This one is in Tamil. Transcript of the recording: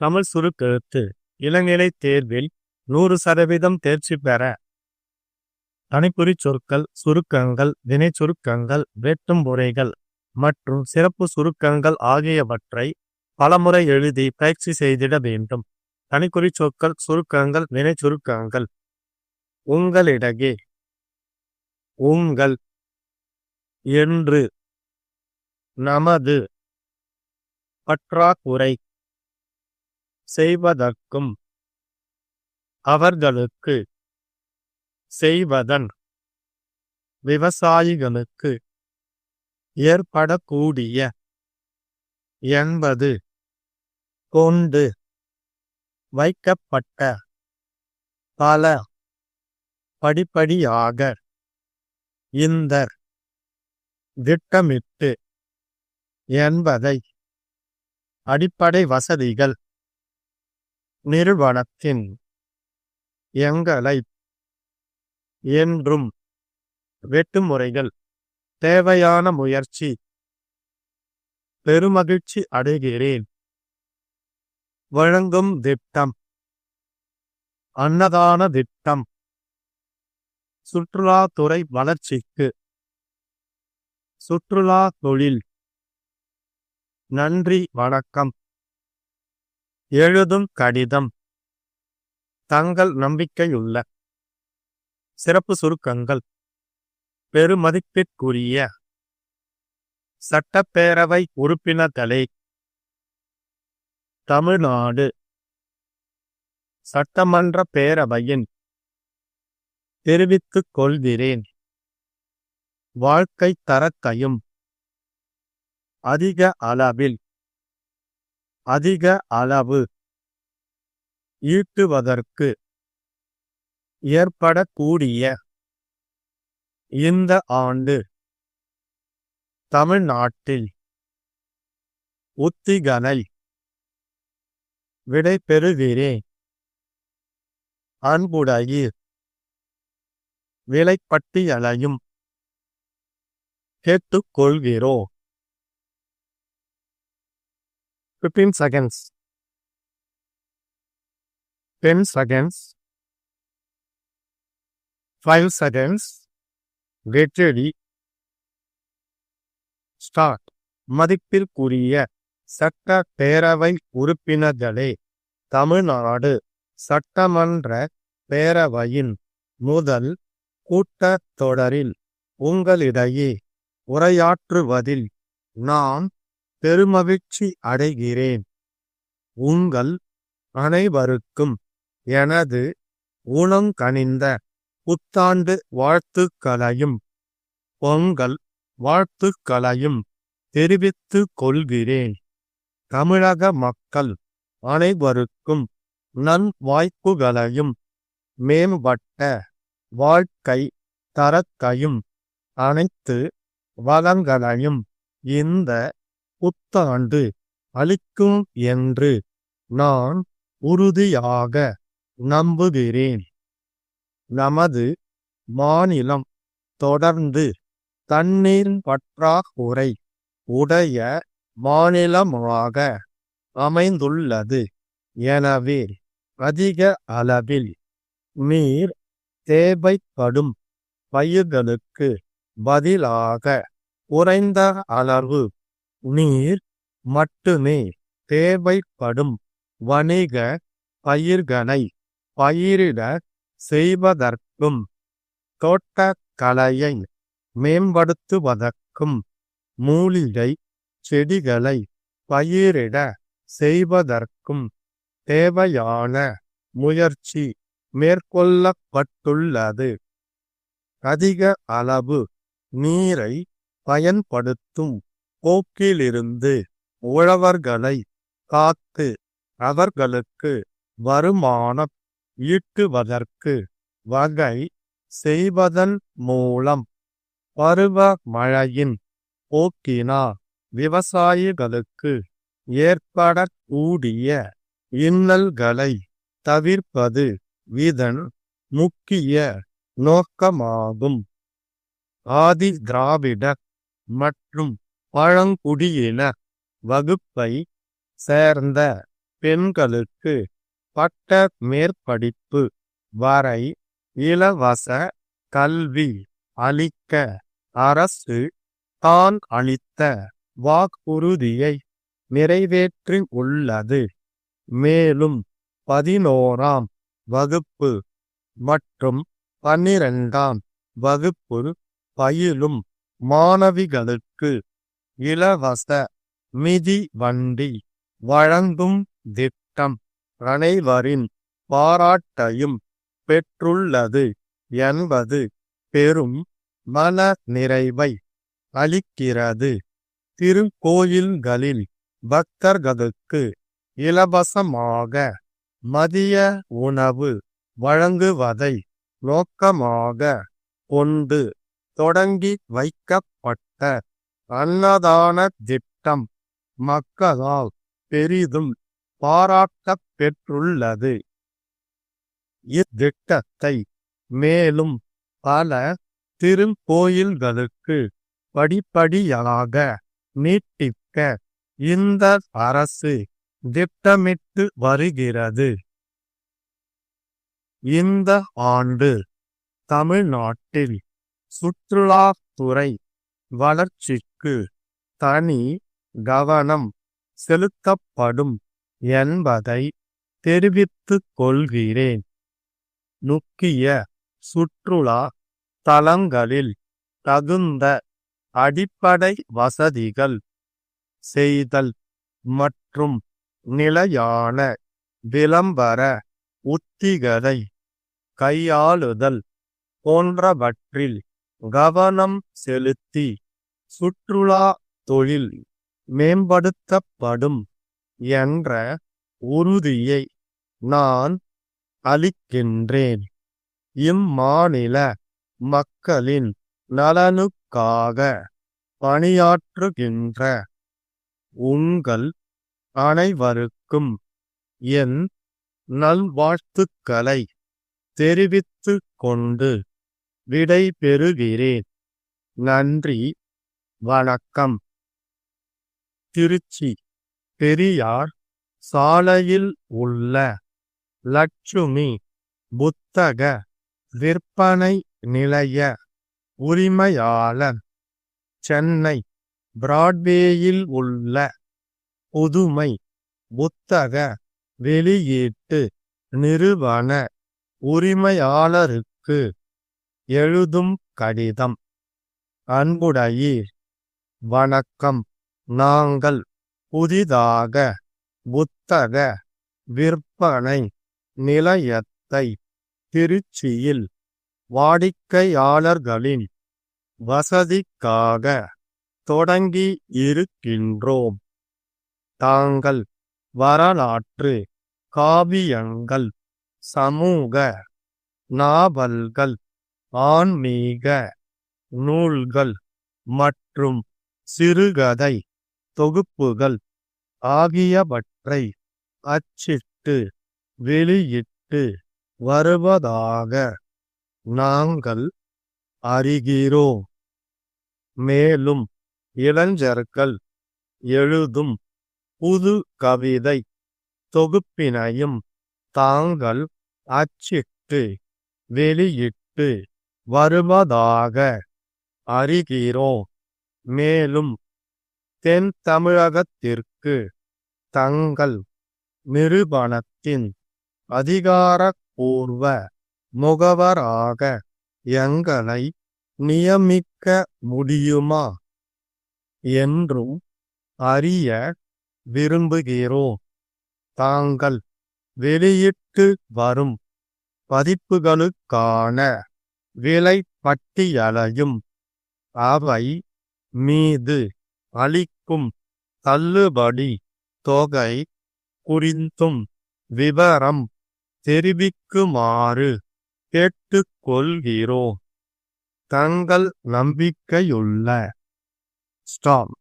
தமிழ் சுருக்கெழுத்து இளநிலை தேர்வில் 100% தேர்ச்சி பெற தனிக்குறி சொற்கள், சுருக்கங்கள், வினை சுருக்கங்கள், வெட்டும் முறைகள் மற்றும் சிறப்பு சுருக்கங்கள் ஆகியவற்றை பலமுறை எழுதி பயிற்சி செய்திட வேண்டும். தனிக்குறி சொற்கள், சுருக்கங்கள், வினை சுருக்கங்கள். உங்களிடையே, உங்கள், என்று, நமது, பற்றாக்குறை, செய்வதற்கும், அவர்களுக்கு, செய்வதன், விவசாயிகளுக்கு, ஏற்படக்கூடிய, என்பது, கொண்டு, வைக்கப்பட்ட, பல, படிப்படியாக, இந்த, திட்டமிட்டு, என்பதை, அடிப்படை வசதிகள், நிறுவனத்தின், எங்களை, என்றும், வெட்டுமுறைகள், தேவையான முயற்சி, பெருமகிழ்ச்சி அடைகிறேன், வழங்கும் திட்டம், அன்னதான திட்டம், சுற்றுலாத்துறை வளர்ச்சிக்கு, சுற்றுலா தொழில், நன்றி வணக்கம், எழுதும் கடிதம், தங்கள் நம்பிக்கையுள்ள, சிறப்பு சுருக்கங்கள், பெருமதிப்பிற்குரிய, சட்டப்பேரவை உறுப்பினர்களே, தமிழ்நாடு சட்டமன்ற பேரவையின் தெரிவித்துக் கொள்கிறேன். வாழ்க்கை தரத்தையும் அதிக அளவு ஈட்டுவதற்கு ஏற்படக்கூடிய இந்த ஆண்டு தமிழ்நாட்டில் உத்திகளை விடைபெறுகிறேன். அன்புடையீர், விலைப்பட்டியலையும் கேட்டுக்கொள்கிறோம். 15 seconds, 10 seconds, 5 seconds, get ready, start. மதிப்பிற்குரிய சட்ட பேரவை உறுப்பினர்களே, தமிழ்நாடு சட்டமன்ற பேரவையின் முதல் கூட்டத்தொடரில் உங்களிடையே உரையாற்றுவதில் நான் பெருமகிழ்ச்சி அடைகிறேன். உங்கள் அனைவருக்கும் எனது உளங்கனிந்த புத்தாண்டு வாழ்த்துக்களையும் பொங்கல் வாழ்த்துக்களையும் தெரிவித்துக் கொள்கிறேன். தமிழக மக்கள் அனைவருக்கும் நல்வாய்ப்புகளையும் மேம்பட்ட வாழ்க்கை தரத்தையும் அனைத்து வளங்களையும் இந்த புத்தாண்டு அளிக்கும் என்று நான் உறுதியாக நம்புகிறேன். நமது மாநிலம் தொடர்ந்து தண்ணீர் பற்றாக்குறை உடைய மாநிலமாக அமைந்துள்ளது. எனவே அதிக அளவில் நீர் தேவைப்படும் பயிர்களுக்கு பதிலாக குறைந்த அளவு நீர் மட்டுமே தேவைப்படும் வணிக பயிர்களை பயிரிட செய்வதற்கும் தோட்டக்கலையை மேம்படுத்துவதற்கும் மூலிகை செடிகளை பயிரிட செய்வதற்கும் தேவையான முயற்சி மேற்கொள்ளப்பட்டுள்ளது. அதிக அளவு நீரை பயன்படுத்தும் போக்கிலிருந்து உழவர்களை காத்து அவர்களுக்கு வருமானம் ஈட்டுவதற்கு வகை செய்வதன் மூலம் பருவ மழையின் போக்கினால் விவசாயிகளுக்கு ஏற்படக்கூடிய இன்னல்களை தவிர்ப்பது இதன் முக்கிய நோக்கமாகும். ஆதி திராவிட மற்றும் பழங்குடியின வகுப்பை சேர்ந்த பெண்களுக்கு பட்ட மேற்படிப்பு வரை இலவச கல்வி அளிக்க அரசு தான் அளித்த வாக்குறுதியை நிறைவேற்றி உள்ளது. மேலும் 11ஆம் வகுப்பு மற்றும் 12ஆம் வகுப்பு பயிலும் மாணவிகளுக்கு இலவச மிதிவண்டி வழங்கும் திட்டம் அனைவரின் பாராட்டையும் பெற்றுள்ளது என்பது பெரும் மன நிறைவை அளிக்கிறது. திருக்கோயில்களில் பக்தர்களுக்கு இலவசமாக மதிய உணவு வழங்குவதை நோக்கமாக கொண்டு தொடங்கி வைக்கப்பட்ட அன்னதான திட்டம் மக்களால் பெரிதும் பாராட்டப் பெற்றுள்ளது. இத்திட்டத்தை மேலும் பல திருக்கோயில்களுக்கு படிப்படியாக நீட்டிக்க இந்த அரசு திட்டமிட்டு வருகிறது. இந்த ஆண்டு தமிழ்நாட்டில் சுற்றுலாத்துறை வளர்ச்சிக்கு தனி கவனம் செலுத்தப்படும் என்பதை தெரிவித்துக் கொள்கிறேன். முக்கிய சுற்றுலா தலங்களில் தகுந்த அடிப்படை வசதிகள் செய்தல் மற்றும் நிலையான விளம்பர உத்திகளை கையாளுதல் போன்றவற்றில் கவனம் செலுத்தி சுற்றுலா தொழில் மேம்படுத்தப்படும் என்ற உறுதியை நான் அளிக்கின்றேன். இம்மாநில மக்களின் நலனுக்காக பணியாற்றுகின்ற உங்கள் அனைவருக்கும் என் நல்வாழ்த்துக்களை தெரிவித்துக் கொண்டு விடைபெறுகிறேன். நன்றி, வணக்கம். திருச்சி பெரியார் சாலையில் உள்ள லட்சுமி புத்தக விற்பனை நிலைய உரிமையாளர் சென்னை பிராட்வேயில் உள்ள புதுமை புத்தக வெளியீட்டு நிறுவன உரிமையாளருக்கு எழுதும் கடிதம். அன்புடையீர், வணக்கம். நாங்கள் புதிதாக புத்தக விற்பனை நிலையத்தை திருச்சியில் வாடிக்கையாளர்களின் வசதிக்காக தொடங்கி இருக்கின்றோம். தாங்கள் வரலாற்று காவியங்கள், சமூக நாவல்கள், ஆன்மீக நூல்கள் மற்றும் சிறுகதை தொகுப்புகள் ஆகியவற்றை அச்சிட்டு வெளியிட்டு வருவதாக நாங்கள் அறிகிறோம். மேலும் இளைஞர்கள் எழுதும் புது கவிதை தொகுப்பினையும் தாங்கள் அச்சிட்டு வெளியிட்டு வருவதாக அறிகிறோம். மேலும் தென் தமிழகத்திற்கு தங்கள் நிறுவனத்தின் அதிகாரப்பூர்வ முகவராக எங்களை நியமிக்க முடியுமா என்றும் அறிய விரும்புகிறோம். தாங்கள் வெளியிட்டு வரும் பதிப்புகளுக்கான விலை பட்டியலையும் அவை மீது அளிக்கும் தள்ளுபடி தொகை குறித்தும் விவரம் தெரிவிக்குமாறு கேட்டுக்கொள்கிறோம். தங்கள் நம்பிக்கையுள்ள ஸ்டாம்.